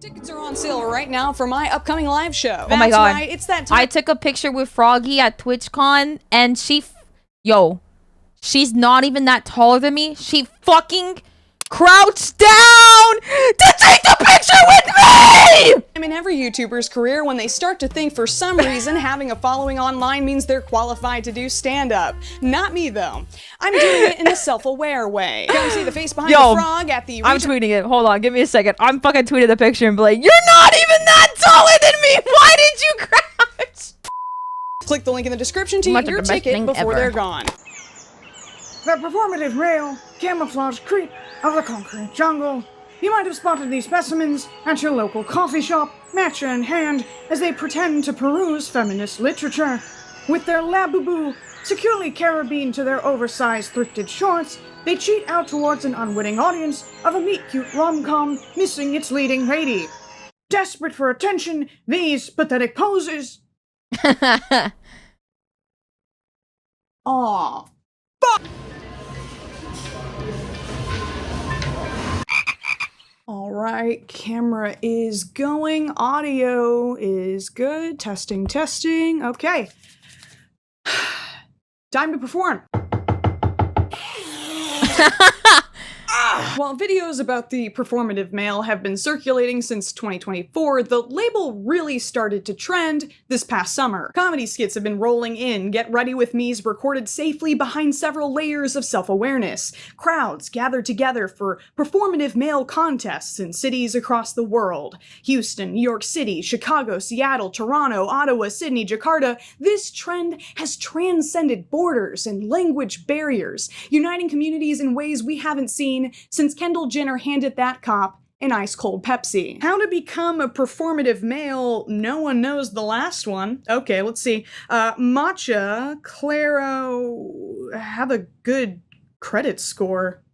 Tickets are on sale right now for my upcoming live show. Oh my god. Right, it's that time. I took a picture with Froggy at TwitchCon and she's not even that taller than me. She fucking crouched down to take the picture with me! I'm in every YouTuber's career when they start to think for some reason having a following online means they're qualified to do stand-up. Not me though. I'm doing it in a self-aware way. Come see the face behind the frog at the... I'm tweeting it. Hold on, give me a second. I'm fucking tweeting the picture and be like, you're not even that taller than me! Why did you crouch? Click the link in the description to get your ticket before they're gone. The performative male, camouflage creep of the concrete jungle. You might have spotted these specimens at your local coffee shop, matcha in hand, as they pretend to peruse feminist literature. With their labubu securely carabined to their oversized thrifted shorts, they cheat out towards an unwitting audience of a meet-cute rom-com missing its leading lady. Desperate for attention, these pathetic poses... Aw, fuck! Alright, camera is going, audio is good, testing, okay. Time to perform. While videos about the performative male have been circulating since 2024, the label really started to trend this past summer. Comedy skits have been rolling in, Get Ready With Me's recorded safely behind several layers of self-awareness. Crowds gathered together for performative male contests in cities across the world. Houston, New York City, Chicago, Seattle, Toronto, Ottawa, Sydney, Jakarta. This trend has transcended borders and language barriers, uniting communities in ways we haven't seen since Kendall Jenner handed that cop an ice-cold Pepsi. How to become a performative male? No one knows the last one. Okay, let's see. Matcha, Claro, have a good credit score.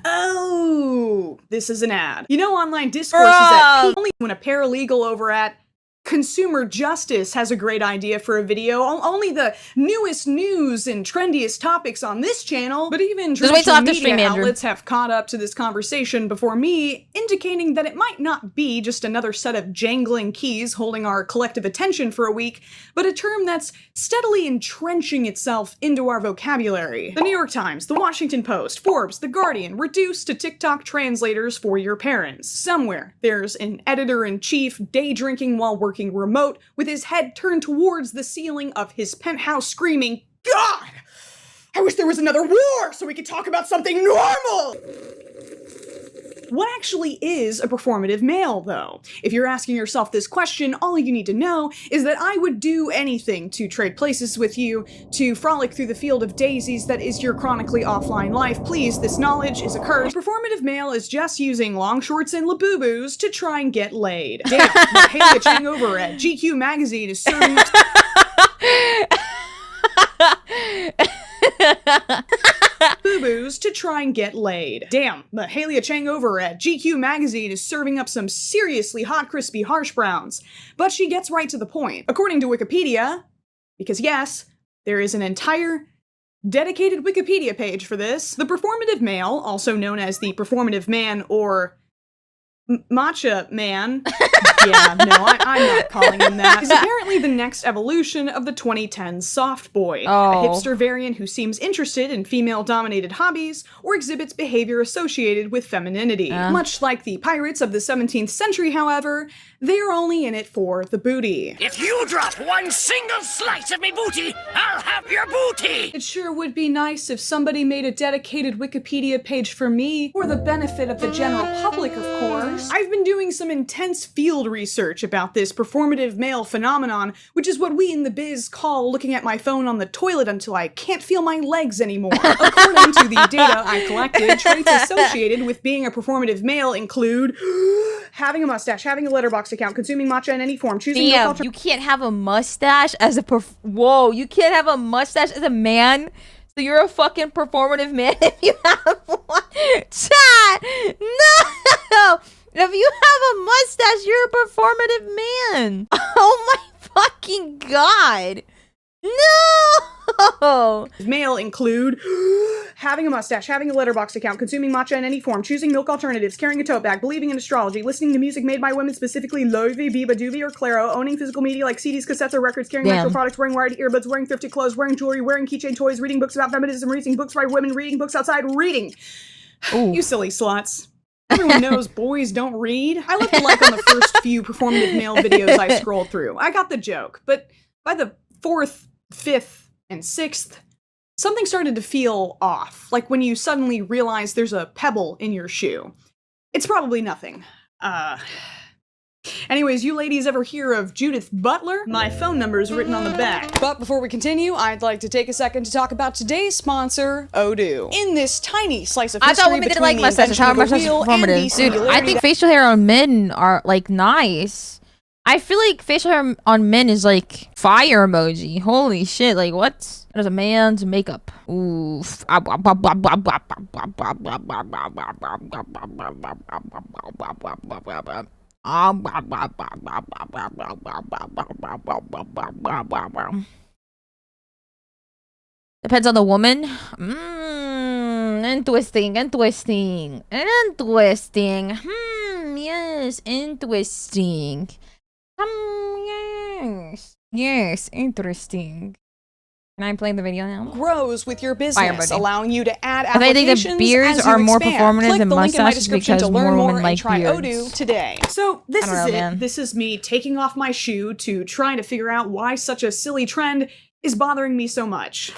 Oh, this is an ad. You know, online discourse is at peak only when a paralegal over at Consumer Justice has a great idea for a video. Only the newest news and trendiest topics on this channel, but even traditional media outlets have caught up to this conversation before me, indicating that it might not be just another set of jangling keys holding our collective attention for a week, but a term that's steadily entrenching itself into our vocabulary. The New York Times, The Washington Post, Forbes, The Guardian, reduced to TikTok translators for your parents. Somewhere, there's an editor-in-chief day drinking while working remote with his head turned towards the ceiling of his penthouse screaming, "God! I wish there was another war so we could talk about something normal!" What actually is a performative male, though? If you're asking yourself this question, all you need to know is that I would do anything to trade places with you, to frolic through the field of daisies that is your chronically offline life. Please, this knowledge is a curse. A performative male is just using long shorts and labubus to try and get laid. Damn, Haley Chang over at GQ magazine is serving... Boo-boos to try and get laid. Damn, but Haley Chang over at GQ magazine is serving up some seriously hot, crispy harsh browns. But she gets right to the point. According to Wikipedia, because yes, there is an entire dedicated Wikipedia page for this, the performative male, also known as the performative man or matcha man, yeah, no, I'm not calling him that, is apparently the next evolution of the 2010s soft boy, a hipster variant who seems interested in female-dominated hobbies or exhibits behavior associated with femininity. Much like the pirates of the 17th century, however, they're only in it for the booty. If you drop one single slice of me booty, I'll have your booty! It sure would be nice if somebody made a dedicated Wikipedia page for me, for the benefit of the general public, of course. I've been doing some intense field research about this performative male phenomenon, which is what we in the biz call looking at my phone on the toilet until I can't feel my legs anymore. According to the data I collected, traits associated with being a performative male include having a mustache, having a letterbox account, consuming matcha in any form, choosing you can't have a mustache as a you can't have a mustache as a man? So you're a fucking performative man if you have one? Chat! No! If you have a mustache, you're a performative man. Oh my fucking god. No! Male include having a mustache, having a letterbox account, consuming matcha in any form, choosing milk alternatives, carrying a tote bag, believing in astrology, listening to music made by women, specifically Loewe, Biba, Duby, or Claro, owning physical media like CDs, cassettes, or records, carrying retro products, wearing wired earbuds, wearing thrifted clothes, wearing jewelry, wearing keychain toys, reading books about feminism, reading books by women, reading books outside, reading. Ooh. You silly sluts. Everyone knows boys don't read. I left a like on the first few performative male videos I scrolled through. I got the joke, but by the 4th, 5th, and 6th, something started to feel off. Like when you suddenly realize there's a pebble in your shoe. It's probably nothing. Anyways, you ladies ever hear of Judith Butler? My phone number is written on the back. But before we continue, I'd like to take a second to talk about today's sponsor, Odoo. In this tiny slice of history, I thought women didn't like mustaches. How are mustaches performative? Dude, I think facial hair on men are like nice. I feel like facial hair on men is like fire emoji. Holy shit, like what? That is a man's makeup. Oof. Depends on the woman. Interesting. Yes, interesting. Yes, interesting. Can I play the video now? Grows with your business, allowing you to add I think applications the beards as you are more expand. performative Click than the link in my mustaches description because to learn more more women and like try beards. Odoo today. So this I is don't know, it. man. This is me taking off my shoe to trying to figure out why such a silly trend is bothering me so much.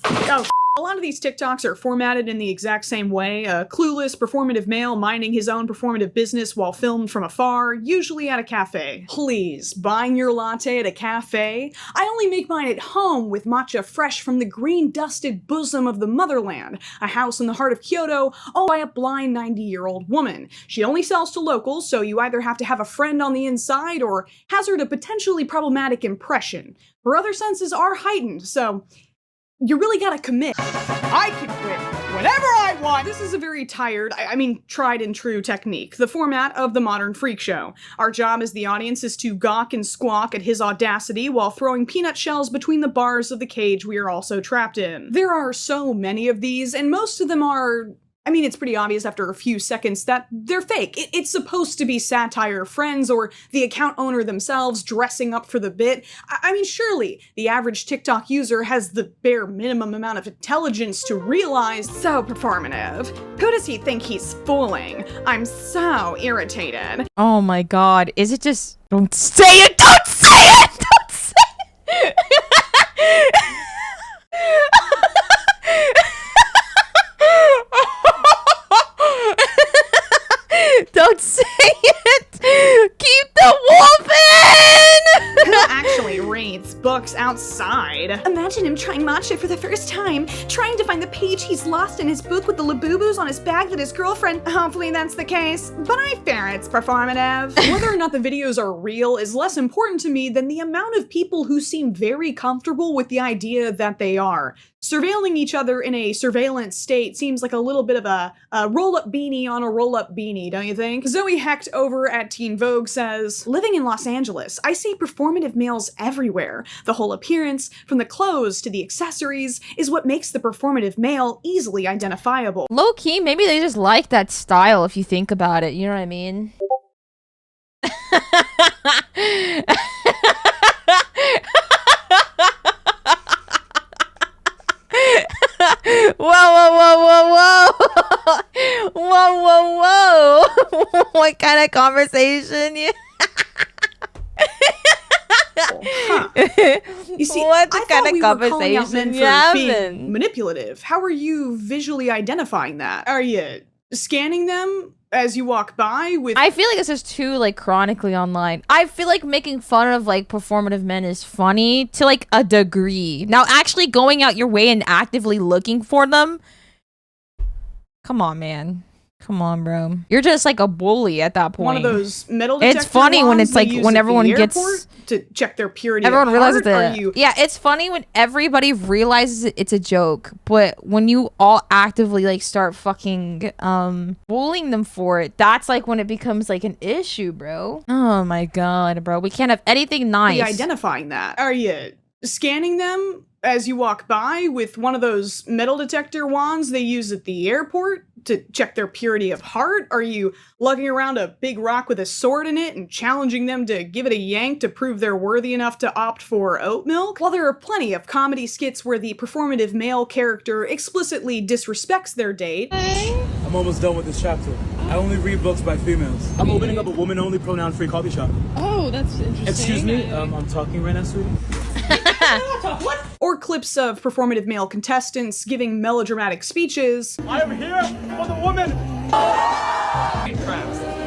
Oh, a lot of these TikToks are formatted in the exact same way. A clueless performative male minding his own performative business while filmed from afar, usually at a cafe. Please, buying your latte at a cafe? I only make mine at home with matcha fresh from the green-dusted bosom of the motherland, a house in the heart of Kyoto owned by a blind 90-year-old woman. She only sells to locals, so you either have to have a friend on the inside or hazard a potentially problematic impression. Her other senses are heightened, so you really gotta commit. I can quit whenever I want! This is a very tired, I mean tried and true technique. The format of the modern freak show. Our job as the audience is to gawk and squawk at his audacity while throwing peanut shells between the bars of the cage we are also trapped in. There are so many of these, and most of them are... I mean, it's pretty obvious after a few seconds that they're fake. It's supposed to be satire, friends or the account owner themselves dressing up for the bit. I mean, surely the average TikTok user has the bare minimum amount of intelligence to realize, so performative. Who does he think he's fooling? I'm so irritated. Oh my god, is it just... Don't say it! Don't say it! Don't say it! Don't say it! Keep the wolf in! Who actually reads books outside? Imagine him trying matcha for the first time, trying to find the page he's lost in his book with the labubus on his bag that his girlfriend... Hopefully that's the case, but I fear it's performative. Whether or not the videos are real is less important to me than the amount of people who seem very comfortable with the idea that they are. Surveilling each other in a surveillance state seems like a little bit of a roll-up beanie on a roll-up beanie, don't you think? Zoe Hecht over at Teen Vogue says, living in Los Angeles, I see performative males everywhere. The whole appearance, from the clothes to the accessories, is what makes the performative male easily identifiable. Low-key, maybe they just like that style if you think about it, you know what I mean? Whoa. What kind of conversation? Huh. You see, What I kind thought of we were calling out conversation men you for having? being manipulative. How are you visually identifying that? Are you scanning them as you walk by with... I feel like this is too like chronically online. I feel like making fun of like performative men is funny to like a degree. Now actually going out your way and actively looking for them, come on, man. Come on, bro. You're just like a bully at that point. one of those metal detector It's funny when wands it's like they use when at everyone the gets airport to check their purity. everyone of realizes heart? Are that you... yeah, it's funny when everybody realizes it's a joke, but when you all actively like start fucking bullying them for it, that's like when it becomes like an issue, bro. Oh my god, bro. We can't have anything nice. identifying that? Are you scanning them as you walk by with one of those metal detector wands they use at the airport to check their purity of heart? Are you lugging around a big rock with a sword in it and challenging them to give it a yank to prove they're worthy enough to opt for oat milk? While there are plenty of comedy skits where the performative male character explicitly disrespects their date, I'm almost done with this chapter. I only read books by females. I'm opening up a woman-only pronoun-free coffee shop. Oh, that's interesting. Excuse me, I'm talking right now, sweetie. or clips of performative male contestants giving melodramatic speeches, I am here for the woman!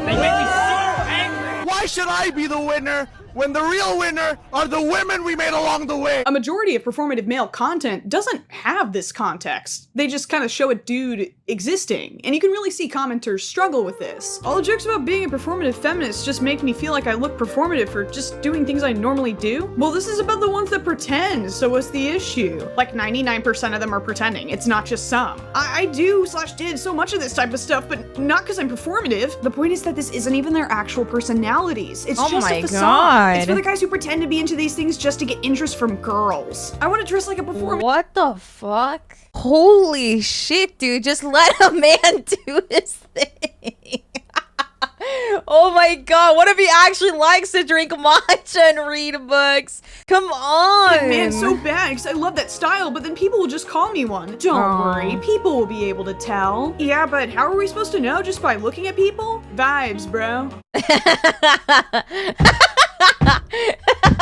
They make me so angry. Why should I be the winner when the real winner are the women we made along the way? a majority of performative male content doesn't have this context. They just kind of show a dude existing, and you can really see commenters struggle with this. All the jokes about being a performative feminist just make me feel like I look performative for just doing things I normally do. Well, this is about the ones that pretend, so what's the issue? Like 99% of them are pretending, it's not just some. I do/did so much of this type of stuff, but not because I'm performative. The point is that this isn't even their actual personalities. It's just a facade. It's for the guys who pretend to be into these things just to get interest from girls. I want to dress like a performer. What the fuck? Holy shit, dude. Just let a man do his thing. Oh my god, what if he actually likes to drink matcha and read books? Come on! Man, so bad, because I love that style, but then people will just call me one. Don't worry, people will be able to tell. Yeah, but how are we supposed to know just by looking at people? Vibes, bro.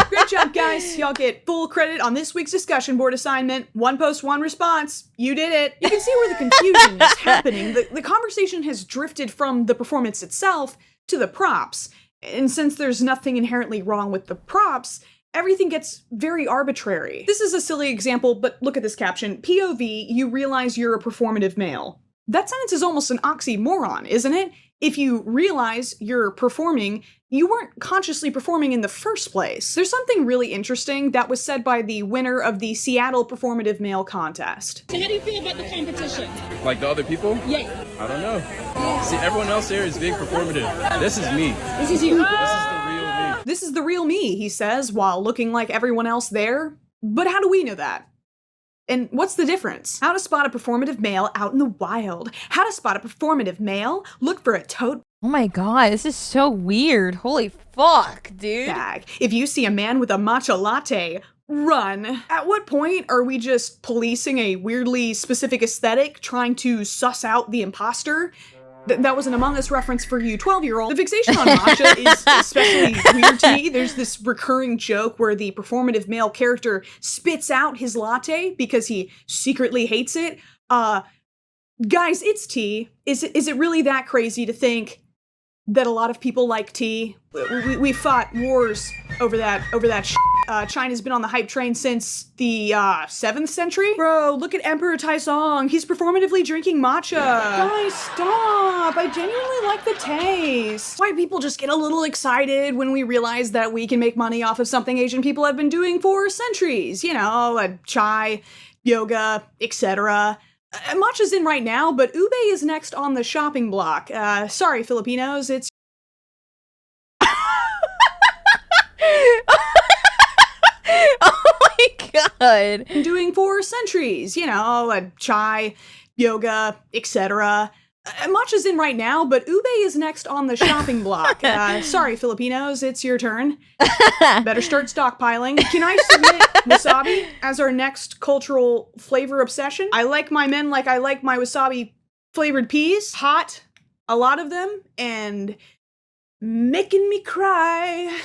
Great job, guys. Y'all get full credit on this week's discussion board assignment. One post, one response. You did it. You can see where the confusion is happening. The conversation has drifted from the performance itself to the props. And since there's nothing inherently wrong with the props, everything gets very arbitrary. This is a silly example, but look at this caption. POV, you realize you're a performative male. That sentence is almost an oxymoron, isn't it? If you realize you're performing, you weren't consciously performing in the first place. There's something really interesting that was said by the winner of the Seattle Performative Male Contest. So how do you feel about the competition? Like the other people? Yeah. I don't know. See, everyone else here is being performative. This is me. This is you. This is the real me. This is the real me, he says, while looking like everyone else there. But how do we know that? And what's the difference? How to spot a performative male out in the wild. How to spot a performative male. Look for a tote Oh my god, this is so weird. Holy fuck, dude. bag. If you see a man with a matcha latte, run. At what point are we just policing a weirdly specific aesthetic, trying to suss out the imposter? That was an Among Us reference for you 12-year-old. The fixation on matcha is especially weird to me. There's this recurring joke where the performative male character spits out his latte because he secretly hates it. Guys, it's tea. Is it really that crazy to think that a lot of people like tea? We fought wars over that shit. China's been on the hype train since the 7th century. Bro, look at Emperor Taizong. He's performatively drinking matcha. Guys, stop. I genuinely like the taste. Why people just get a little excited when we realize that we can make money off of something Asian people have been doing for centuries. You know, chai, yoga, etc. Matcha's in right now, but ube is next on the shopping block. Sorry, Filipinos, it's Oh my god. been doing for centuries. You know, chai, yoga, etc. Matcha's in right now, but ube is next on the shopping block. Sorry, Filipinos, it's your turn. Better start stockpiling. Can I submit wasabi as our next cultural flavor obsession? I like my men like I like my wasabi flavored peas. Hot, a lot of them, and making me cry.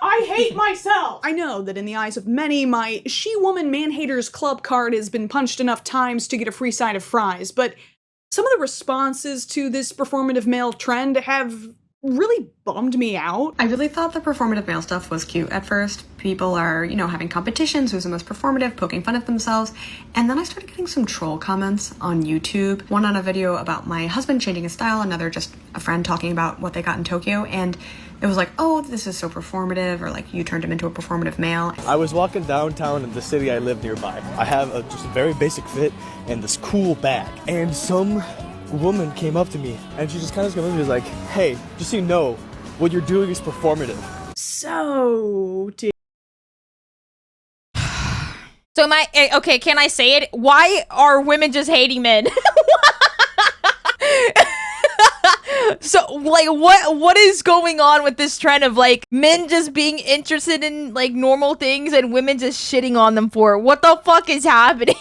I hate myself! I know that in the eyes of many, my she-woman man-haters club card has been punched enough times to get a free side of fries, but some of the responses to this performative male trend have really bummed me out. I really thought the performative male stuff was cute at first. People are, you know, having competitions, who's the most performative, poking fun at themselves. And then I started getting some troll comments on YouTube. One on a video about my husband changing his style, another just a friend talking about what they got in Tokyo. And it was like, oh, this is so performative, or like, you turned him into a performative male. I was walking downtown in the city I live nearby. I have just a very basic fit and this cool bag. And some woman came up to me and she just kind of came up to me and was like, hey, just so you know, what you're doing is performative. So, So am I okay? Can I say it? Why are women just hating men? So like, what is going on with this trend of like men just being interested in like normal things and women just shitting on them for it? What the fuck is happening?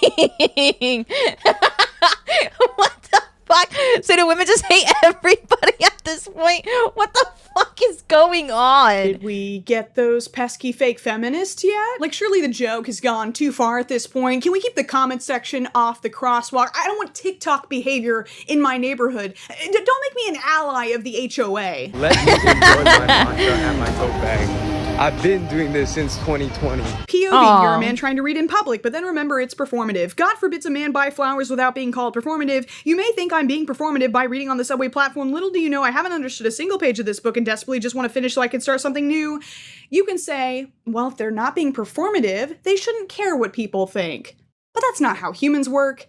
What the fuck? So do women just hate everybody at this point? What the fuck is going on? did we get those pesky fake feminists yet? Like, surely the joke has gone too far at this point. Can we keep the comment section off the crosswalk? I don't want TikTok behavior in my neighborhood. Don't make me an ally of the HOA. Let me enjoy my matcha and my tote bag. I've been doing this since 2020. POV, you're a man trying to read in public, but then remember it's performative. God forbids a man buy flowers without being called performative. You may think I'm being performative by reading on the subway platform. Little do you know I haven't understood a single page of this book and desperately just want to finish so I can start something new. You can say, well, if they're not being performative, they shouldn't care what people think. But that's not how humans work.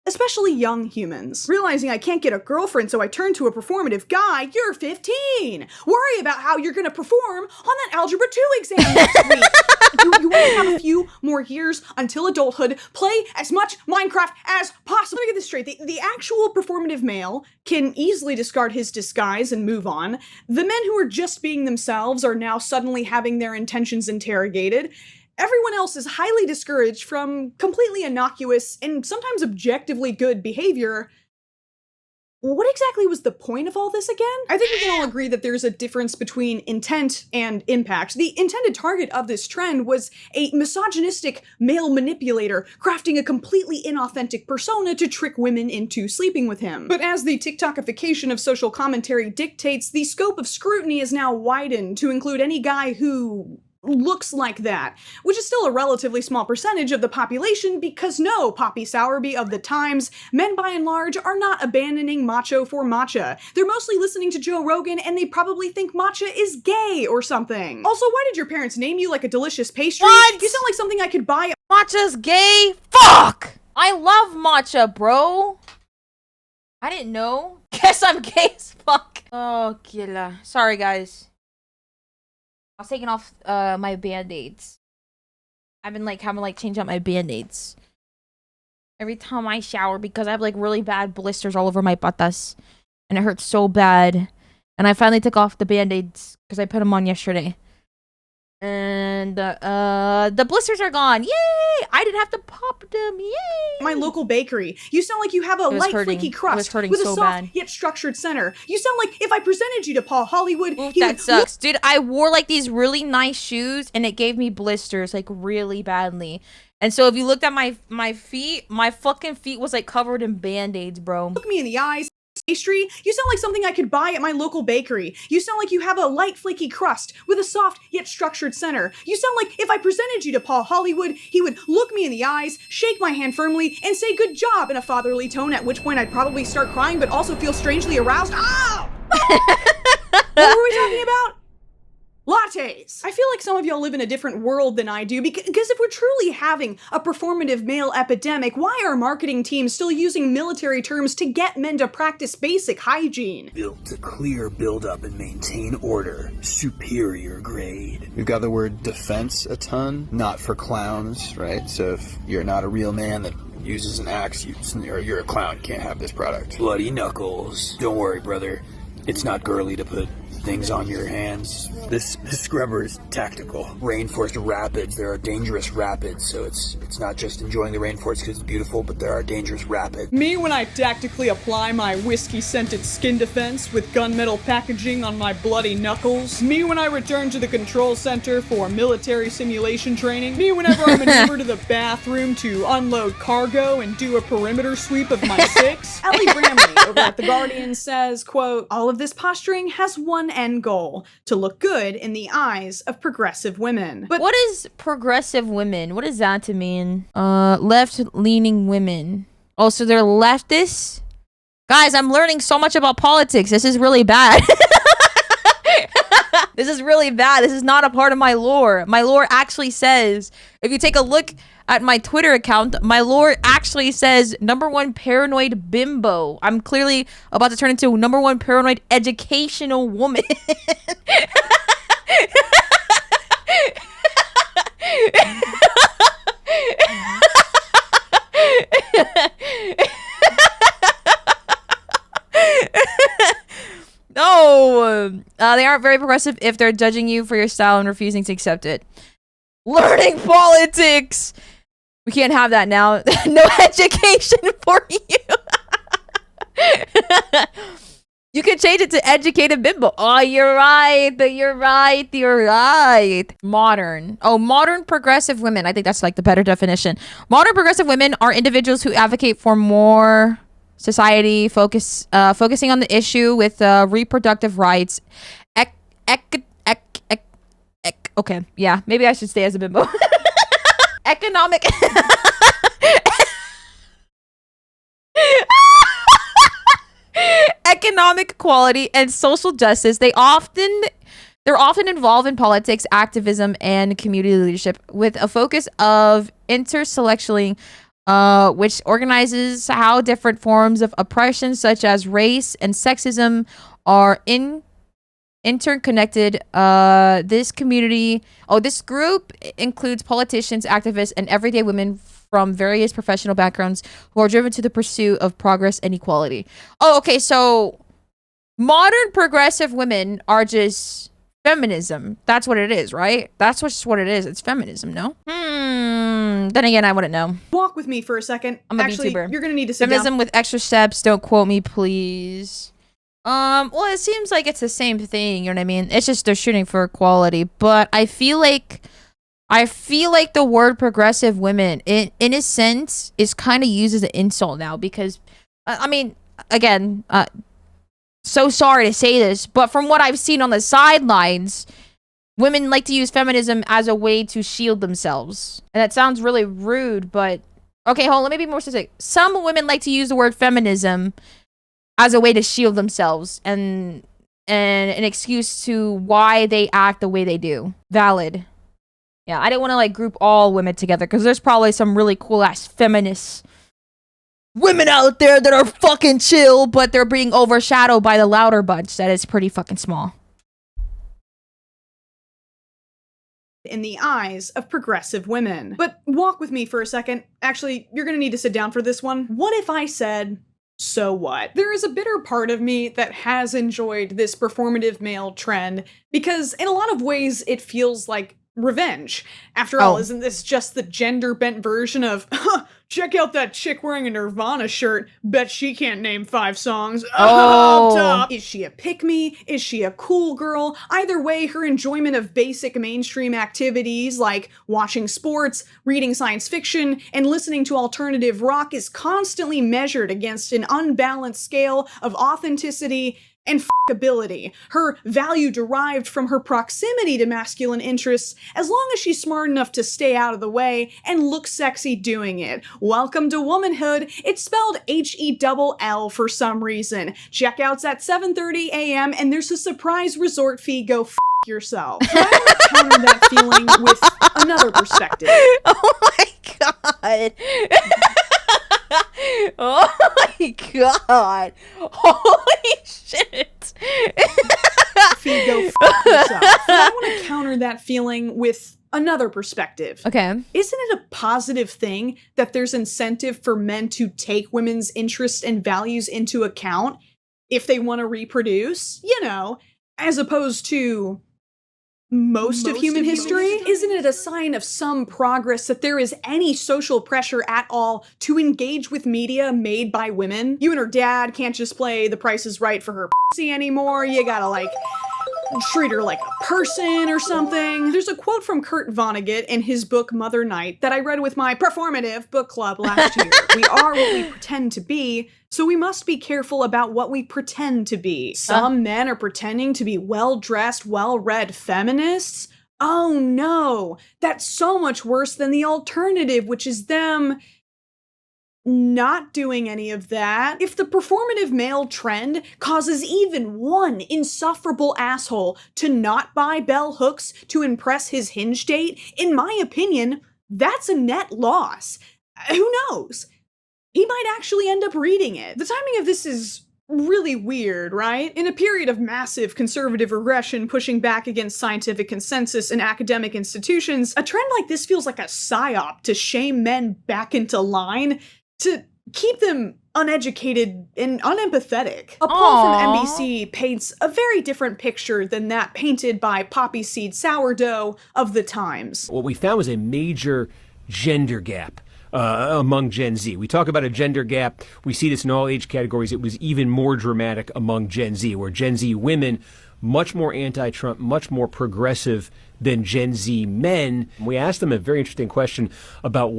Especially young humans. Realizing I can't get a girlfriend, so I turn to a performative guy. You're 15! Worry about how you're gonna perform on that Algebra 2 exam next week. You want to have a few more years until adulthood. Play as much Minecraft as possible. Let me get this straight. The actual performative male can easily discard his disguise and move on. The men who are just being themselves are now suddenly having their intentions interrogated. Everyone else is highly discouraged from completely innocuous and sometimes objectively good behavior. What exactly was the point of all this again? I think we can all agree that there's a difference between intent and impact. The intended target of this trend was a misogynistic male manipulator crafting a completely inauthentic persona to trick women into sleeping with him. But as the TikTokification of social commentary dictates, the scope of scrutiny is now widened to include any guy who looks like that, which is still a relatively small percentage of the population because no, Poppy Sowerby of the times, men by and large are not abandoning macho for matcha. They're mostly listening to Joe Rogan and they probably think matcha is gay or something. Also, why did your parents name you like a delicious pastry? What? You sound like something I could buy. Matcha's gay? Fuck! I love matcha, bro. I didn't know. Guess I'm gay as fuck. Oh, killer. Sorry, guys. I was taking off my band-aids. I've been like having like change out my band-aids every time I shower because I have like really bad blisters all over my patas and it hurts so bad. And I finally took off the band-aids because I put them on yesterday. And the blisters are gone. Yay! I didn't have to pop them. Yay! My local bakery. You sound like you have a light, flaky crust with a soft yet structured center. You sound like if I presented you to Paul Hollywood, Oof, that sucks. Dude, I wore like these really nice shoes and it gave me blisters like really badly. And so if you looked at my feet, my fucking feet was like covered in band-aids, bro. Look me in the eyes. Pastry? You sound like something I could buy at my local bakery. You sound like you have a light, flaky crust with a soft yet structured center. You sound like if I presented you to Paul Hollywood, he would look me in the eyes, shake my hand firmly, and say good job in a fatherly tone, at which point I'd probably start crying but also feel strangely aroused. Ow! What were we talking about? Lattes! I feel like some of y'all live in a different world than I do, because if we're truly having a performative male epidemic, why are marketing teams still using military terms to get men to practice basic hygiene? Built to clear, build up, and maintain order. Superior grade. We've got the word defense a ton, not for clowns, right? So if you're not a real man that uses an axe, or you're a clown, you can't have this product. Bloody knuckles. Don't worry, brother. It's not girly to put things on your hands. This scrubber is tactical. Rainforest rapids. There are dangerous rapids, so it's not just enjoying the rainforest because it's beautiful, but there are dangerous rapids. Me when I tactically apply my whiskey-scented skin defense with gunmetal packaging on my bloody knuckles. Me when I return to the control center for military simulation training. Me whenever I maneuver to the bathroom to unload cargo and do a perimeter sweep of my six. Ellie Bramley over at The Guardian says, quote, all of this posturing has one end goal, to look good in the eyes of progressive women. But what is progressive women? What does that to mean? Left-leaning women. Oh, so they're leftists? Guys, I'm learning so much about politics. This is really bad. This is really bad. This is not a part of my lore. My lore actually says, if you take a look at my Twitter account, my lore actually says #1 paranoid bimbo. I'm clearly about to turn into #1 paranoid educational woman. No, they aren't very progressive if they're judging you for your style and refusing to accept it. Learning politics. We can't have that now. No education for you. You can change it to educated bimbo. Oh, you're right. You're right. You're right. Modern. Oh, modern progressive women. I think that's like the better definition. Modern progressive women are individuals who advocate for more society, focusing on the issue with reproductive rights. Okay, yeah, maybe I should stay as a bimbo. Economic. Economic equality and social justice. They're often involved in politics, activism, and community leadership with a focus of interselectioning, which organizes how different forms of oppression such as race and sexism are interconnected. This group includes politicians, activists, and everyday women from various professional backgrounds who are driven to the pursuit of progress and equality. Oh, okay, so modern progressive women are just feminism. That's what it is, right? That's just what it is. It's feminism, no? Then again, I wouldn't know. Walk with me for a second. I'm a Actually, VTuber. you're gonna need to sit Feminism down. with extra steps. Don't quote me, please. Well, it seems like it's the same thing, you know what I mean? It's just they're shooting for equality, but I feel like the word progressive women, in a sense, is kind of used as an insult now because, I mean, again, so sorry to say this, but from what I've seen on the sidelines, women like to use feminism as a way to shield themselves. And that sounds really rude, but okay, hold on, let me be more specific. Some women like to use the word feminism as a way to shield themselves and an excuse to why they act the way they do. Valid. Yeah, I didn't want to like group all women together because there's probably some really cool ass feminists women out there that are fucking chill, but they're being overshadowed by the louder bunch that is pretty fucking small. In the eyes of progressive women. But walk with me for a second. Actually, you're gonna need to sit down for this one. What if I said, so what? There is a bitter part of me that has enjoyed this performative male trend because in a lot of ways it feels like revenge. After all, isn't this just the gender-bent version of, check out that chick wearing a Nirvana shirt, bet she can't name 5 songs. Up top. Is she a pick-me? Is she a cool girl? Either way, her enjoyment of basic mainstream activities like watching sports, reading science fiction, and listening to alternative rock is constantly measured against an unbalanced scale of authenticity and f***ability. Her value derived from her proximity to masculine interests, as long as she's smart enough to stay out of the way and look sexy doing it. Welcome to womanhood. It's spelled H-E-double-L for some reason. Checkouts at 7:30 a.m. and there's a surprise resort fee. Go f*** yourself. So I want to counter that feeling with another perspective. Oh my god. Oh my god. Holy shit. Go f*** yourself. But I want to counter that feeling with another perspective. Okay. Isn't it a positive thing that there's incentive for men to take women's interests and values into account if they want to reproduce? You know, as opposed to most of human history? Isn't it a sign of some progress that there is any social pressure at all to engage with media made by women? You and her dad can't just play The Price is Right for her pussy anymore. You gotta, like, treat her like a person or something. There's a quote from Kurt Vonnegut in his book Mother Night that I read with my Performative book club last year. We are what we pretend to be, so we must be careful about what we pretend to be. Some men are pretending to be well-dressed, well-read feminists. Oh no, that's so much worse than the alternative, which is them not doing any of that. If the performative male trend causes even one insufferable asshole to not buy bell hooks to impress his Hinge date, in my opinion, that's a net loss. Who knows? He might actually end up reading it. The timing of this is really weird, right? In a period of massive conservative regression pushing back against scientific consensus and academic institutions, a trend like this feels like a psyop to shame men back into line, to keep them uneducated and unempathetic. A poll from NBC paints a very different picture than that painted by Poppy Seed Sourdough of the Times. What we found was a major gender gap among Gen Z. We talk about a gender gap. We see this in all age categories. It was even more dramatic among Gen Z, where Gen Z women, much more anti-Trump, much more progressive than Gen Z men. We asked them a very interesting question about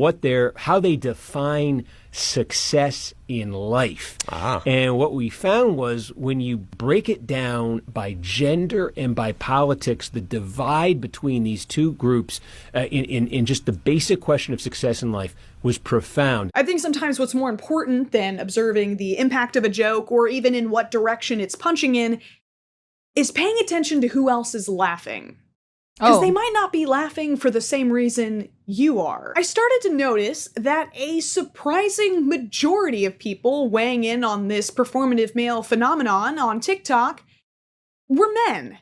how they define success in life. And what we found was when you break it down by gender and by politics, the divide between these two groups in just the basic question of success in life was profound. I think sometimes what's more important than observing the impact of a joke or even in what direction it's punching in is paying attention to who else is laughing. Because they might not be laughing for the same reason you are. I started to notice that a surprising majority of people weighing in on this performative male phenomenon on TikTok were men.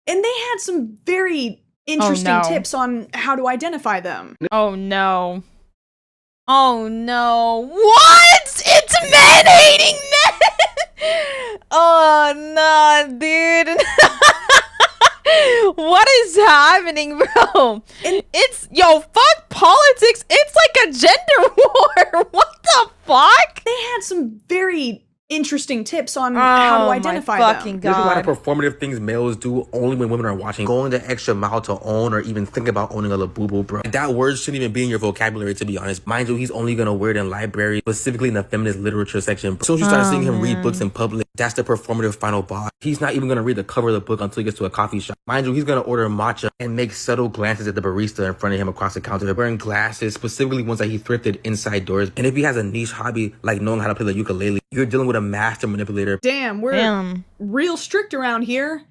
And they had some very interesting tips on how to identify them. Oh no. Oh no. What? It's men hating men! Oh no, dude. What is happening, bro? It's, fuck politics. It's like a gender war. What the fuck? They had some very interesting tips on how to identify them. There's a lot of performative things males do only when women are watching. Going the extra mile to own or even think about owning a labubu, bro. That word shouldn't even be in your vocabulary, to be honest. Mind you, he's only gonna wear it in libraries, specifically in the feminist literature section. As soon as you start seeing him read books in public, that's the performative final boss. He's not even gonna read the cover of the book until he gets to a coffee shop. Mind you, he's gonna order matcha and make subtle glances at the barista in front of him across the counter. They're wearing glasses, specifically ones that he thrifted inside doors. And if he has a niche hobby like knowing how to play the ukulele, you're dealing with a master manipulator. Damn, we're real strict around here.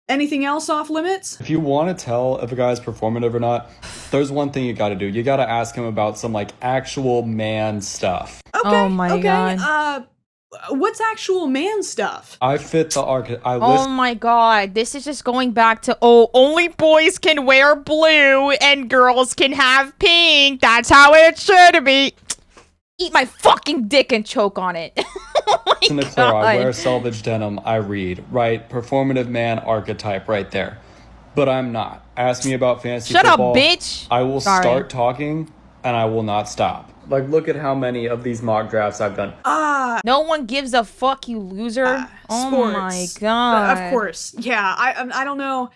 Anything else off limits? If you want to tell if a guy's performative or not, there's one thing you got to do. You got to ask him about some actual man stuff. Okay, oh my god. What's actual man stuff? I fit the archetype. Oh my god, this is just going back to, only boys can wear blue and girls can have pink. That's how it should be. Eat my fucking dick and choke on it. In the core, I wear selvage denim, I read, right? Performative man archetype right there. But I'm not. Ask me about fantasy football. Shut up, bitch! I will start talking, and I will not stop. Look at how many of these mock drafts I've done. No one gives a fuck, you loser. Oh sports. My god. Of course. Yeah, I don't know.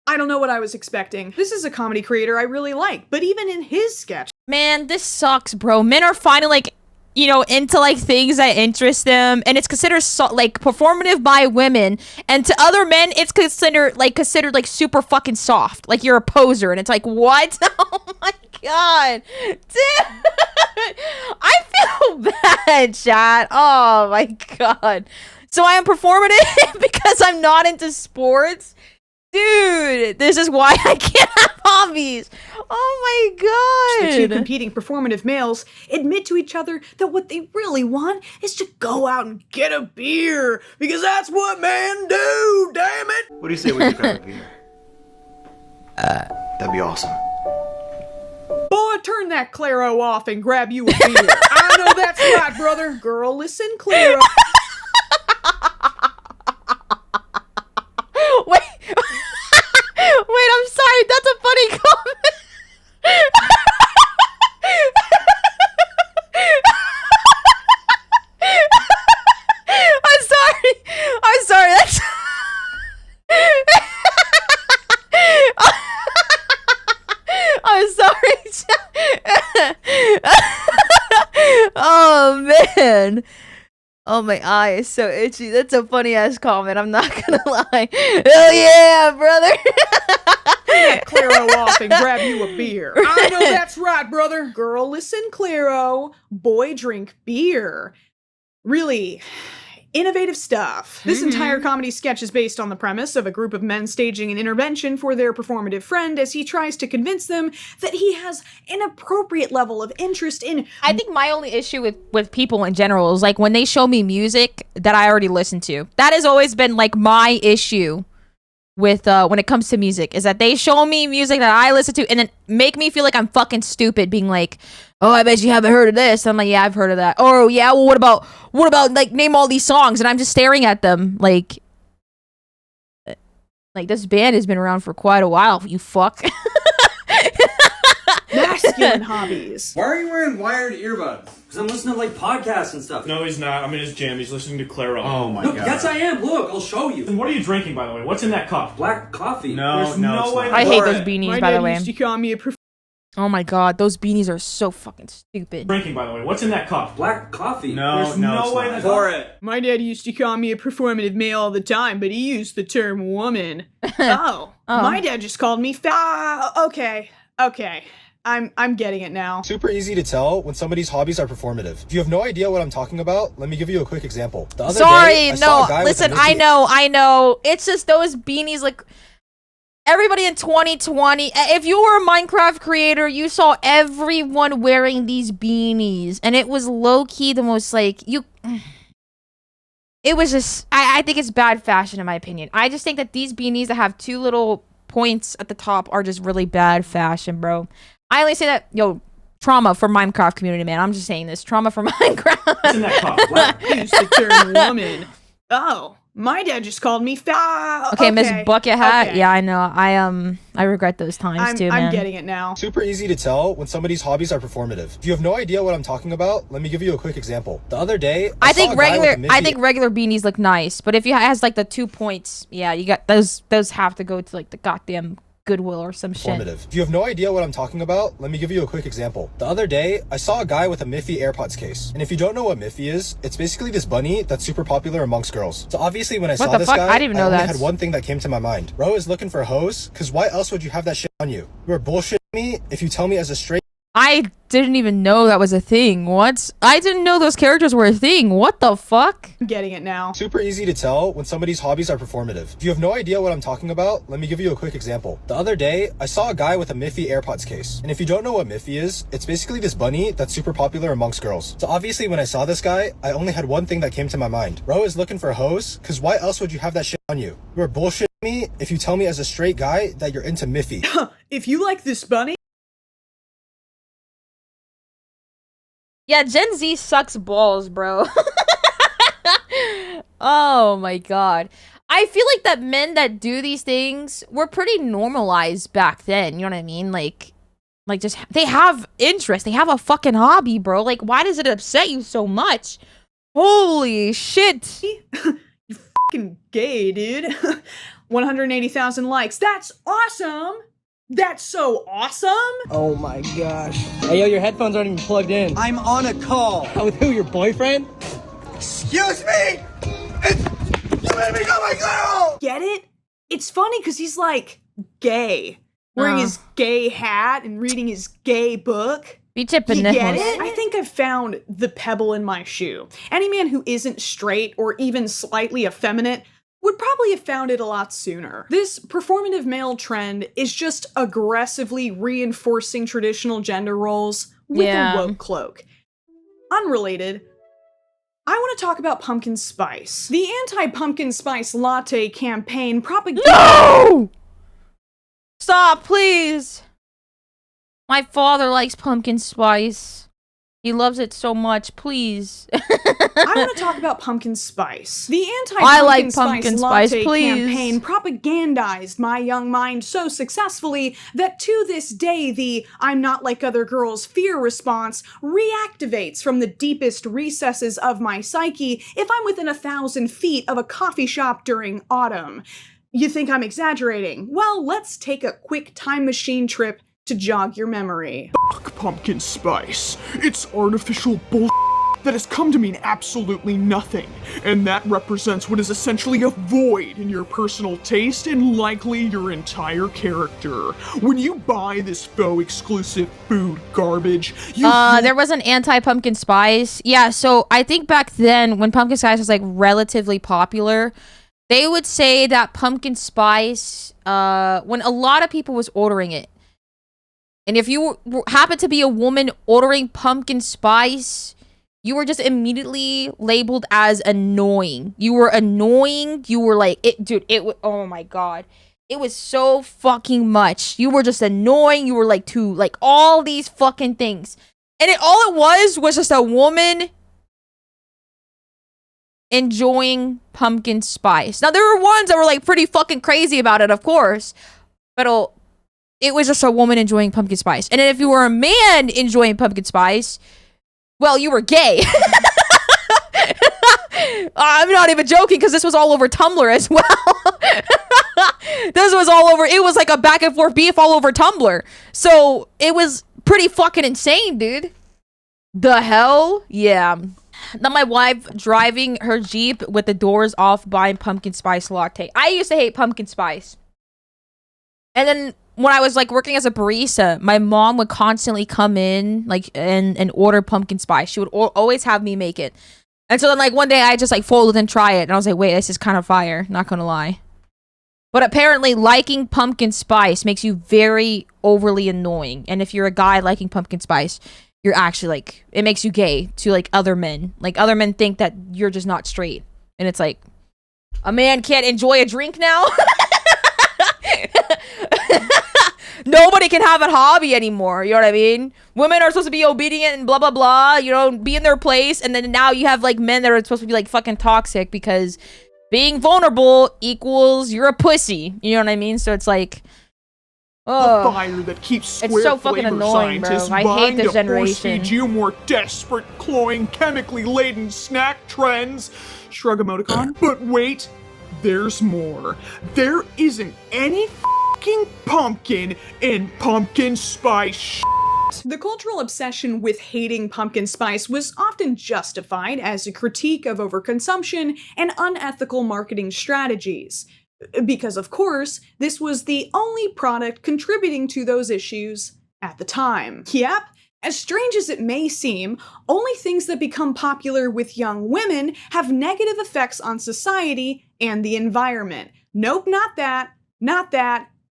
I don't know what I was expecting. This is a comedy creator I really like, but even in his sketch. Man, this sucks, bro. Men are finally into things that interest them, and it's considered performative by women, and to other men it's considered super fucking soft. Like you're a poser, and it's like, what? Oh my god. Dude. I feel bad, chat. Oh my god. So I am performative because I'm not into sports? Dude, this is why I can't have hobbies. Oh my god. The two competing performative males admit to each other that what they really want is to go out and get a beer, because that's what men do, damn it. What do you say we grab a beer? That'd be awesome. Boy, turn that Claro off and grab you a beer. I know that's right, brother. Girl, listen, Claro. Wait, I'm sorry. That's a funny comment. I'm sorry. That's... I'm sorry. Oh, man. Oh, my eye is so itchy. That's a funny ass comment. I'm not gonna lie. Hell yeah, brother. Claro off and grab you a beer. I know that's right, brother. Girl, listen, Claro. Boy, drink beer. Really, innovative stuff. This entire comedy sketch is based on the premise of a group of men staging an intervention for their performative friend as he tries to convince them that he has an appropriate level of interest in— I think my only issue with people in general is like when they show me music that I already listen to. That has always been like my issue with when it comes to music, is that they show me music that I listen to and then make me feel like I'm fucking stupid, being like, oh, I bet you haven't heard of this. And I'm like, yeah, I've heard of that. Oh yeah, well what about like name all these songs? And I'm just staring at them like this band has been around for quite a while, you fuck. masculine hobbies. Why are you wearing wired earbuds? Because I'm listening to like podcasts and stuff. No, he's not. I'm in his gym. He's listening to Claro. Oh my god. Yes, I am. Look, I'll show you. And what are you drinking, by the way? What's in that cup? Black coffee. There's no way. I hate those beanies, My by the dad way. used to call me a Oh my god, those beanies are so fucking stupid. Drinking, by the way. What's in that cup? Black coffee. There's no way. That's Pour it. My dad used to call me a performative male all the time, but he used the term woman. My dad just called me okay. I'm getting it now. Super easy to tell when somebody's hobbies are performative. If you have no idea what I'm talking about, let me give you a quick example. The other day, I saw a guy listen, with a I know. It's just those beanies, like, everybody in 2020, if you were a Minecraft creator, you saw everyone wearing these beanies, and it was low-key the most, like, it was just, I think it's bad fashion in my opinion. I just think that these beanies that have two little points at the top are just really bad fashion, bro. I only say that, trauma for Minecraft community, man. I'm just saying this. Trauma for Minecraft. What's in that cup? Used the term woman. Oh, my dad just called me Okay, Miss Bucket Hat. Okay. Yeah, I know. I regret those times too, man. I'm getting it now. Super easy to tell when somebody's hobbies are performative. If you have no idea what I'm talking about, let me give you a quick example. The other day, I think regular beanies look nice, but if it has like the 2 points, yeah, you got those have to go to like the goddamn Goodwill or some shit. If you have no idea what I'm talking about, let me give you a quick example. The other day, I saw a guy with a Miffy AirPods case. And if you don't know what Miffy is, it's basically this bunny that's super popular amongst girls. So obviously when I saw this guy, I only had one thing that came to my mind. Bro is looking for hoes, cause why else would you have that shit on you? You are bullshitting me if you tell me as a straight— I didn't even know that was a thing. What? I didn't know those characters were a thing. What the fuck? I'm getting it now. Super easy to tell when somebody's hobbies are performative. If you have no idea what I'm talking about, let me give you a quick example. The other day, I saw a guy with a Miffy AirPods case. And if you don't know what Miffy is, it's basically this bunny that's super popular amongst girls. So obviously when I saw this guy, I only had one thing that came to my mind. Bro is looking for hoes, cause why else would you have that shit on you? You are bullshitting me if you tell me as a straight guy that you're into Miffy. If you like this bunny— Yeah, Gen Z sucks balls, bro. Oh my god. I feel like that men that do these things were pretty normalized back then, you know what I mean? Like just, they have interest, they have a fucking hobby, bro. Like, why does it upset you so much? Holy shit. You fucking gay, dude. 180,000 likes. That's awesome. That's so awesome! Oh my gosh. Hey, yo, your headphones aren't even plugged in. I'm on a call. With who, your boyfriend? Excuse me! You made me go my girl! Get it? It's funny because he's like gay. Wearing his gay hat and reading his gay book. You get it? I think I've found the pebble in my shoe. Any man who isn't straight or even slightly effeminate would probably have found it a lot sooner. This performative male trend is just aggressively reinforcing traditional gender roles with a woke cloak. Unrelated, I want to talk about pumpkin spice. The anti-pumpkin spice latte campaign propagates— No! Stop, please! My father likes pumpkin spice. He loves it so much, please. I want to talk about pumpkin spice. The anti-pumpkin spice latte campaign propagandized my young mind so successfully that to this day the "I'm not like other girls" fear response reactivates from the deepest recesses of my psyche if I'm within 1,000 feet of a coffee shop during autumn. You think I'm exaggerating? Well, let's take a quick time machine trip to jog your memory. Fuck pumpkin spice. It's artificial bull. that has come to mean absolutely nothing, and that represents what is essentially a void in your personal taste and likely your entire character. When you buy this faux exclusive food garbage, there was an anti-pumpkin spice. Yeah, so I think back then when pumpkin spice was like relatively popular, they would say that pumpkin spice, when a lot of people was ordering it, and if you happen to be a woman ordering pumpkin spice, you were just immediately labeled as annoying. You were annoying. You were like, oh my God. It was so fucking much. You were just annoying. You were like all these fucking things. And all it was just a woman enjoying pumpkin spice. Now, there were ones that were like pretty fucking crazy about it, of course. But it was just a woman enjoying pumpkin spice. And then if you were a man enjoying pumpkin spice, well, you were gay. I'm not even joking, because this was all over Tumblr as well. This was all over. It was like a back and forth beef all over Tumblr. So it was pretty fucking insane, dude. The hell? Yeah. Then my wife driving her Jeep with the doors off buying pumpkin spice latte. I used to hate pumpkin spice. And then when I was like working as a barista, my mom would constantly come in like and order pumpkin spice. She would always have me make it. And so then like one day I just like folded and try it. And I was like, wait, this is kind of fire. Not gonna lie. But apparently liking pumpkin spice makes you very overly annoying. And if you're a guy liking pumpkin spice, you're actually like, it makes you gay to like other men. Like other men think that you're just not straight. And it's like, a man can't enjoy a drink now? Nobody can have a hobby anymore. You know what I mean? Women are supposed to be obedient and blah, blah, blah. You know, be in their place. And then now you have like men that are supposed to be like fucking toxic because being vulnerable equals you're a pussy. You know what I mean? So it's like, the fire that keeps it's so fucking annoying, bro. I hate this generation. Feed you more desperate, cloying, chemically laden snack trends. Shrug emoticon. But wait, there's more. There isn't any fucking pumpkin in pumpkin spice. The cultural obsession with hating pumpkin spice was often justified as a critique of overconsumption and unethical marketing strategies. Because, of course, this was the only product contributing to those issues at the time. Yep, as strange as it may seem, only things that become popular with young women have negative effects on society and the environment. Nope, not that,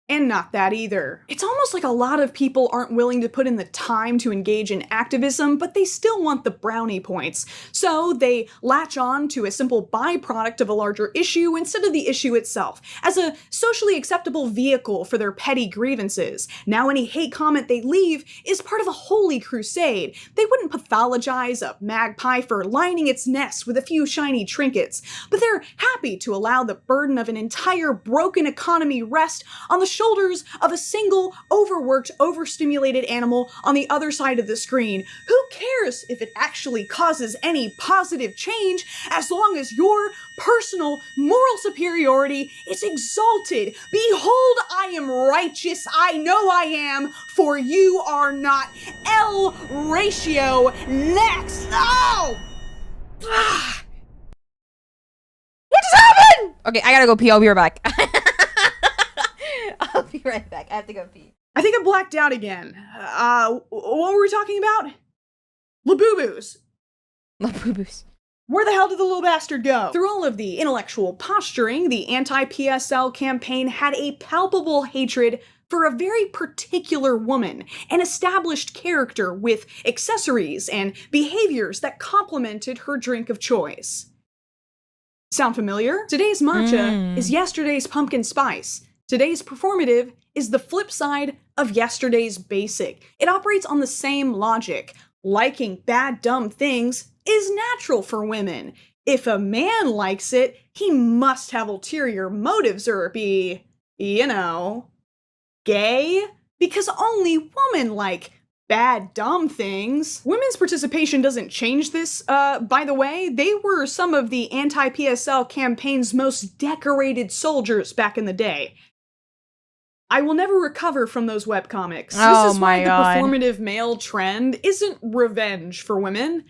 and not that either. It's almost like a lot of people aren't willing to put in the time to engage in activism, but they still want the brownie points. So they latch on to a simple byproduct of a larger issue instead of the issue itself, as a socially acceptable vehicle for their petty grievances. Now any hate comment they leave is part of a holy crusade. They wouldn't pathologize a magpie for lining its nest with a few shiny trinkets, but they're happy to allow the burden of an entire broken economy rest on the shoulders of a single, overworked, overstimulated animal on the other side of the screen. Who cares if it actually causes any positive change, as long as your personal moral superiority is exalted? Behold, I am righteous, I know I am, for you are not. L ratio next. Oh! What just happened? Okay, I gotta go pee. I'll be right back. I'll be right back. I have to go pee. I think I blacked out again. What were we talking about? Labubu's. Labubu's. Where the hell did the little bastard go? Through all of the intellectual posturing, the anti-PSL campaign had a palpable hatred for a very particular woman, an established character with accessories and behaviors that complemented her drink of choice. Sound familiar? Today's matcha is yesterday's pumpkin spice. Today's performative is the flip side of yesterday's basic. It operates on the same logic. Liking bad, dumb things is natural for women. If a man likes it, he must have ulterior motives or be, you know, gay? Because only women like bad, dumb things. Women's participation doesn't change this, by the way. They were some of the anti-PSL campaign's most decorated soldiers back in the day. I will never recover from those webcomics. Oh this is why my God. The performative male trend isn't revenge for women.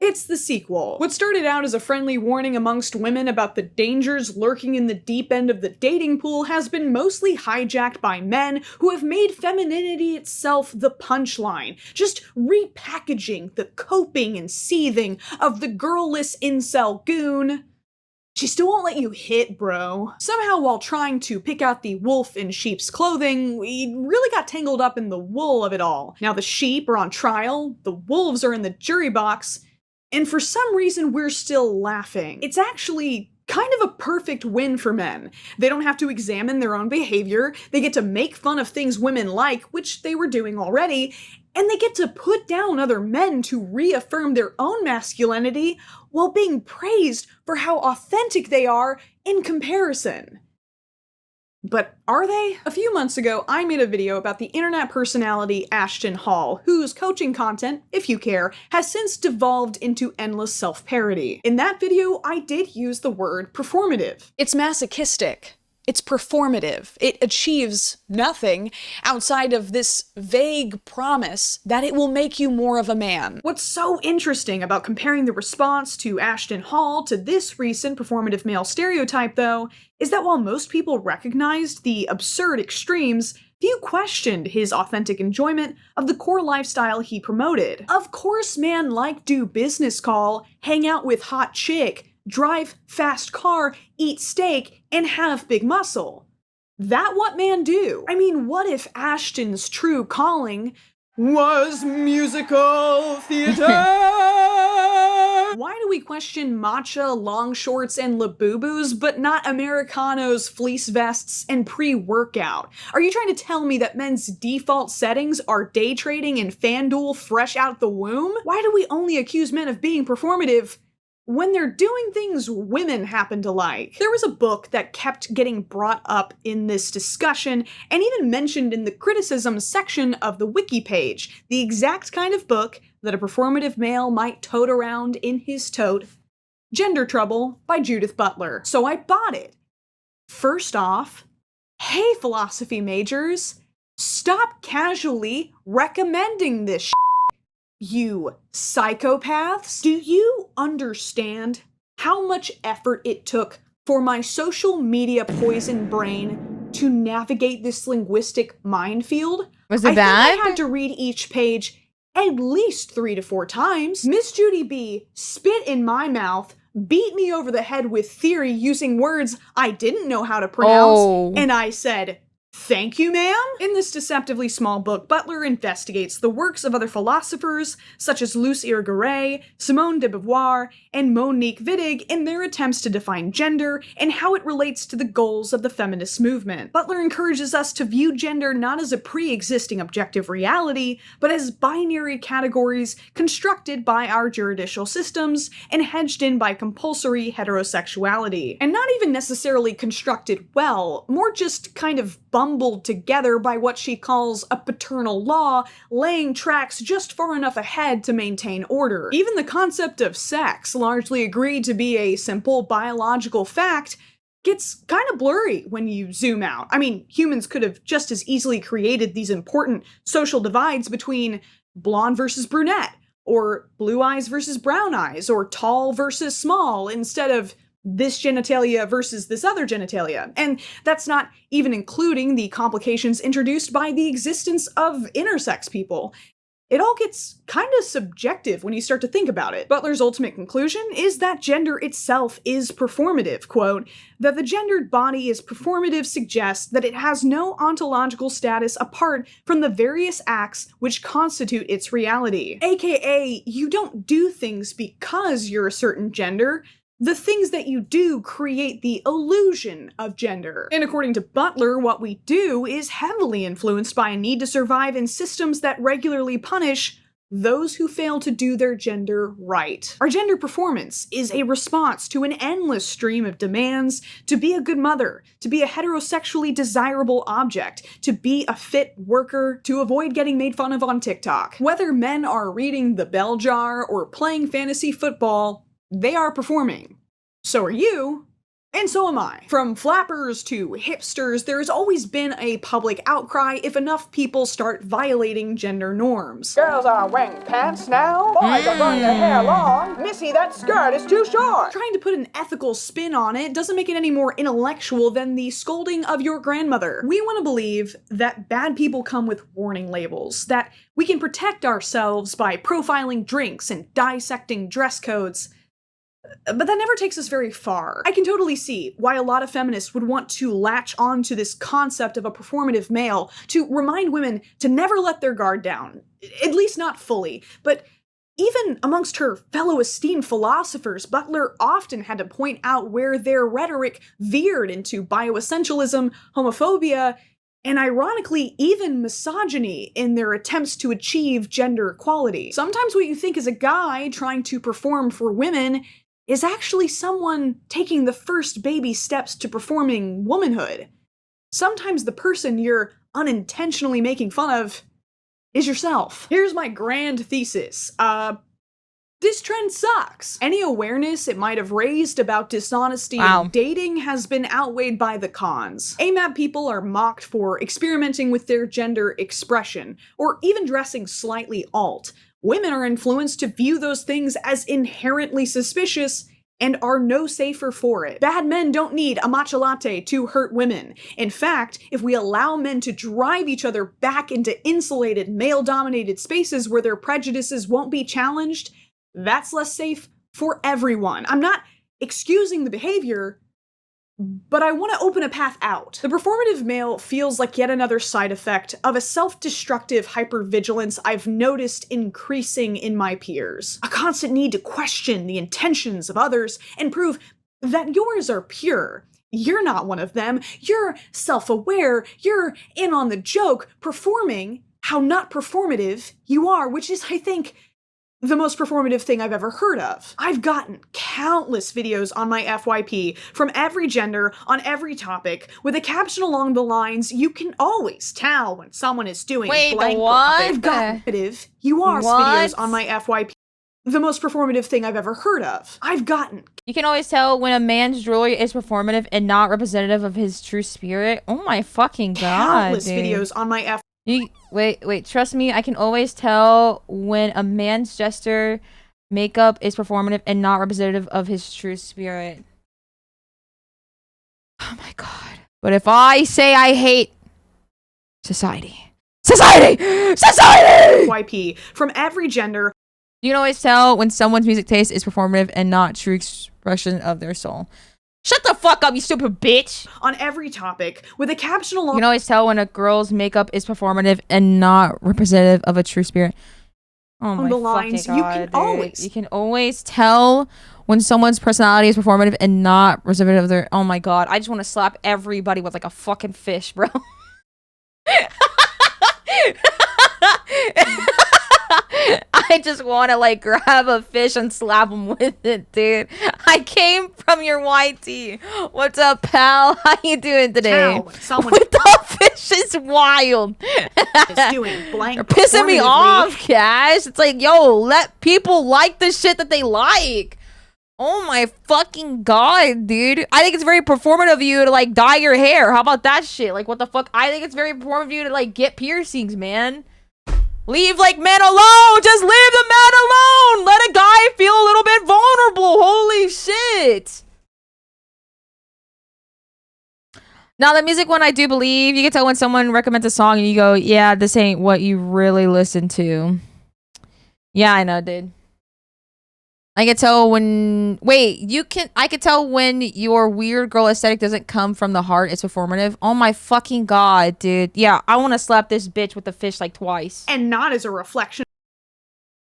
It's the sequel. What started out as a friendly warning amongst women about the dangers lurking in the deep end of the dating pool has been mostly hijacked by men who have made femininity itself the punchline, just repackaging the coping and seething of the girlless incel goon. She still won't let you hit, bro. Somehow, while trying to pick out the wolf in sheep's clothing, we really got tangled up in the wool of it all. Now the sheep are on trial, the wolves are in the jury box, and for some reason, we're still laughing. It's actually kind of a perfect win for men. They don't have to examine their own behavior, they get to make fun of things women like, which they were doing already, and they get to put down other men to reaffirm their own masculinity while being praised for how authentic they are in comparison. But are they? A few months ago, I made a video about the internet personality Ashton Hall, whose coaching content, if you care, has since devolved into endless self-parody. In that video, I did use the word performative. It's masochistic. It's performative. It achieves nothing outside of this vague promise that it will make you more of a man. What's so interesting about comparing the response to Ashton Hall to this recent performative male stereotype, though, is that while most people recognized the absurd extremes, few questioned his authentic enjoyment of the core lifestyle he promoted. Of course, man like do business call, hang out with hot chick, drive fast car, eat steak, and have big muscle. That what man do? I mean, what if Ashton's true calling was musical theater? Why do we question matcha, long shorts, and labubus, but not Americanos, fleece vests, and pre-workout? Are you trying to tell me that men's default settings are day trading and FanDuel fresh out the womb? Why do we only accuse men of being performative when they're doing things women happen to like? There was a book that kept getting brought up in this discussion and even mentioned in the criticism section of the wiki page, the exact kind of book that a performative male might tote around in his tote, Gender Trouble by Judith Butler. So I bought it. First off, hey philosophy majors, stop casually recommending this shit. You psychopaths, do you understand how much effort it took for my social media poison brain to navigate this linguistic minefield? Was it I bad? think I had to read each page at least 3 to 4 times. Miss Judy B spit in my mouth, beat me over the head with theory using words I didn't know how to pronounce, and I said, "Thank you, ma'am." In this deceptively small book, Butler investigates the works of other philosophers, such as Luce Irigaray, Simone de Beauvoir, and Monique Wittig in their attempts to define gender and how it relates to the goals of the feminist movement. Butler encourages us to view gender not as a pre-existing objective reality, but as binary categories constructed by our juridical systems and hedged in by compulsory heterosexuality. And not even necessarily constructed well, more just kind of bumbled together by what she calls a paternal law, laying tracks just far enough ahead to maintain order. Even the concept of sex, largely agreed to be a simple biological fact, gets kind of blurry when you zoom out. I mean, humans could have just as easily created these important social divides between blonde versus brunette, or blue eyes versus brown eyes, or tall versus small, instead of this genitalia versus this other genitalia. And that's not even including the complications introduced by the existence of intersex people. It all gets kind of subjective when you start to think about it. Butler's ultimate conclusion is that gender itself is performative. Quote, that the gendered body is performative suggests that it has no ontological status apart from the various acts which constitute its reality. AKA, you don't do things because you're a certain gender. The things that you do create the illusion of gender. And according to Butler, what we do is heavily influenced by a need to survive in systems that regularly punish those who fail to do their gender right. Our gender performance is a response to an endless stream of demands to be a good mother, to be a heterosexually desirable object, to be a fit worker, to avoid getting made fun of on TikTok. Whether men are reading the bell jar or playing fantasy football, they are performing. So are you. And so am I. From flappers to hipsters, there's always been a public outcry if enough people start violating gender norms. Girls are wearing pants now. Boys are growing their hair long. Missy, that skirt is too short. Trying to put an ethical spin on it doesn't make it any more intellectual than the scolding of your grandmother. We want to believe that bad people come with warning labels, that we can protect ourselves by profiling drinks and dissecting dress codes. But that never takes us very far. I can totally see why a lot of feminists would want to latch on to this concept of a performative male to remind women to never let their guard down. At least not fully. But even amongst her fellow esteemed philosophers, Butler often had to point out where their rhetoric veered into bioessentialism, homophobia, and ironically, even misogyny in their attempts to achieve gender equality. Sometimes what you think is a guy trying to perform for women is actually someone taking the first baby steps to performing womanhood. Sometimes the person you're unintentionally making fun of is yourself. Here's my grand thesis. This trend sucks. Any awareness it might have raised about dishonesty in dating has been outweighed by the cons. AMAB people are mocked for experimenting with their gender expression, or even dressing slightly alt. Women are influenced to view those things as inherently suspicious and are no safer for it. Bad men don't need a matcha latte to hurt women. In fact, if we allow men to drive each other back into insulated, male-dominated spaces where their prejudices won't be challenged, that's less safe for everyone. I'm not excusing the behavior, but I want to open a path out. The performative male feels like yet another side effect of a self-destructive hypervigilance I've noticed increasing in my peers. A constant need to question the intentions of others and prove that yours are pure. You're not one of them. You're self-aware. You're in on the joke, performing how not performative you are, which is, I think, the most performative thing I've ever heard of. I've gotten countless videos on my FYP from every gender on every topic with a caption along the lines, "You can always tell when someone is doing blank." I've gotten "You are" videos on my FYP. The most performative thing I've ever heard of. I've gotten. You can always tell when a man's jewelry is performative and not representative of his true spirit. Oh my fucking god, Countless dude. videos on my FYP. Wait, trust me, I can always tell when a man's gesture makeup is performative and not representative of his true spirit. Oh my god. But if I say I hate society. FYP from every gender. You can always tell when someone's music taste is performative and not true expression of their soul. Shut the fuck up, you stupid bitch! On every topic, with a caption along. You can always tell when a girl's makeup is performative and not representative of a true spirit. Oh my fucking god, you can always tell when someone's personality is performative and not representative of their. Oh my god, I just want to slap everybody with like a fucking fish, bro. I just want to like grab a fish and slap him with it, dude. I came from your YT. What's up, pal? How you doing today? With the fish is wild. Doing blank. You're pissing me off, Cash. It's like, yo, let people like the shit that they like. Oh my fucking god, dude. I think it's very performative of you to like dye your hair. How about that shit? Like, what the fuck? I think it's very performative of you to like get piercings, man. Leave like men alone. Just leave the man alone. Let a guy feel a little bit vulnerable. Holy shit. Now the music one, I do believe you can tell when someone recommends a song and you go, yeah, this ain't what you really listen to. Yeah, I know, dude. I can tell when I can tell when your weird girl aesthetic doesn't come from the heart, it's performative. Oh my fucking god, dude. Yeah, I want to slap this bitch with the fish like twice. And not as a reflection.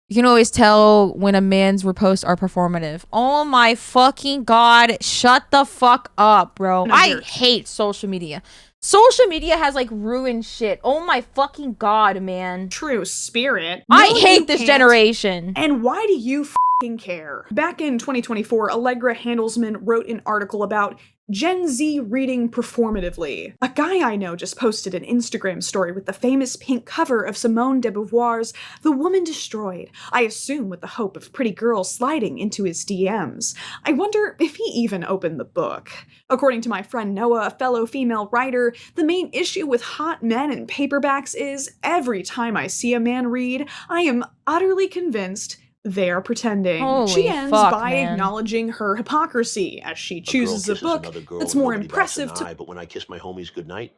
You can always tell when a man's reposts are performative. Oh my fucking god, shut the fuck up, bro. I hate social media. Social media has like ruined shit. Oh my fucking god, man. True spirit. I hate this generation. And why do you fucking care. Back in 2024, Allegra Handelsman wrote an article about Gen Z reading performatively. A guy I know just posted an Instagram story with the famous pink cover of Simone de Beauvoir's The Woman Destroyed, I assume with the hope of pretty girls sliding into his DMs. I wonder if he even opened the book. According to my friend Noah, a fellow female writer, the main issue with hot men and paperbacks is every time I see a man read, I am utterly convinced they are pretending. Holy she ends fuck, by man. acknowleding her hypocrisy as she chooses a book that's more impressive to. But when I kiss my homies goodnight,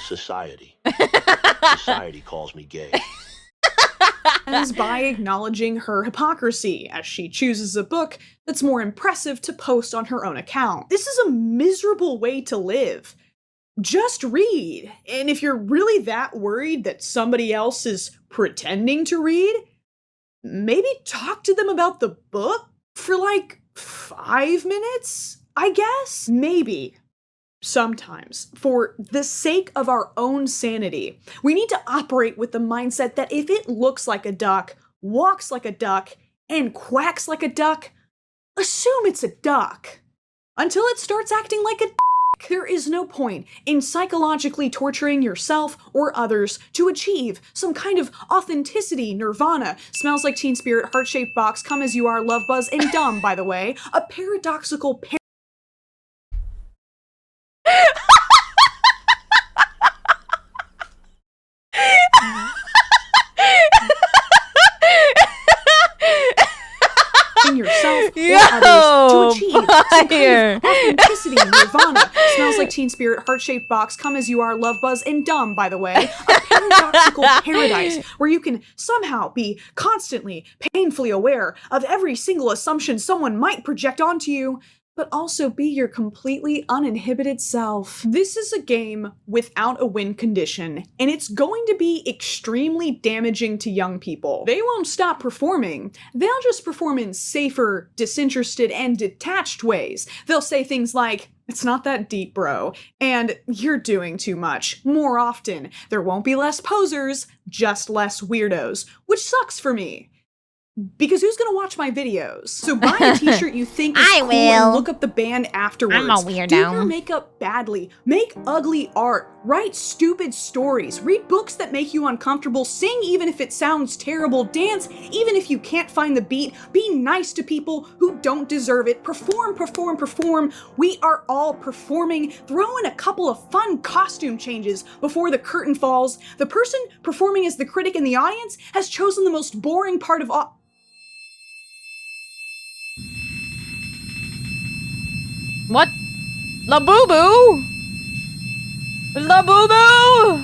society calls me gay. Ends by acknowledging her hypocrisy as she chooses a book that's more impressive to post on her own account. This is a miserable way to live. Just read. And if you're really that worried that somebody else is pretending to read, maybe talk to them about the book for like 5 minutes, I guess? Maybe. Sometimes, for the sake of our own sanity, we need to operate with the mindset that if it looks like a duck, walks like a duck, and quacks like a duck, assume it's a duck. Until it starts acting like a duck, there is no point in psychologically torturing yourself or others to achieve some kind of authenticity, nirvana, smells like Teen Spirit, heart-shaped box, come as you are, love buzz, and dumb, by the way, a paradoxical yourself or others to achieve some kind of authenticity, nirvana, smells like Teen Spirit, heart-shaped box, come as you are, love buzz, and dumb, by the way, a paradoxical paradise where you can somehow be constantly, painfully aware of every single assumption someone might project onto you, but also be your completely uninhibited self. This is a game without a win condition, and it's going to be extremely damaging to young people. They won't stop performing. They'll just perform in safer, disinterested, and detached ways. They'll say things like, "It's not that deep, bro," and "You're doing too much," more often. There won't be less posers, just less weirdos, which sucks for me. Because who's gonna watch my videos? So buy a t-shirt you think is cool and look up the band afterwards. I'm a weirdo. Do your makeup badly. Make ugly art. Write stupid stories. Read books that make you uncomfortable. Sing even if it sounds terrible. Dance even if you can't find the beat. Be nice to people who don't deserve it. Perform, perform, perform. We are all performing. Throw in a couple of fun costume changes before the curtain falls. The person performing as the critic in the audience has chosen the most boring part of all. What? La Boo Boo? La Boo Boo?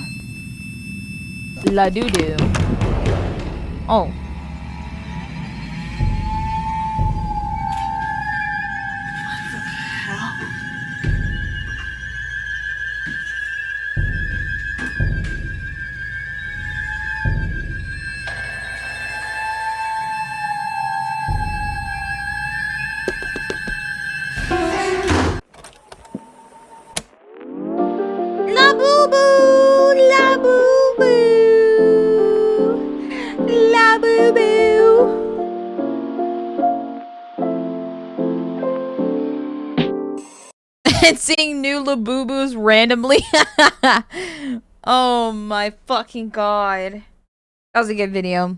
La Doo Doo. Oh. La Boo Boo, La Boo Boo, La Boo Boo. And seeing new La Boo Boos randomly. Oh my fucking god. That was a good video.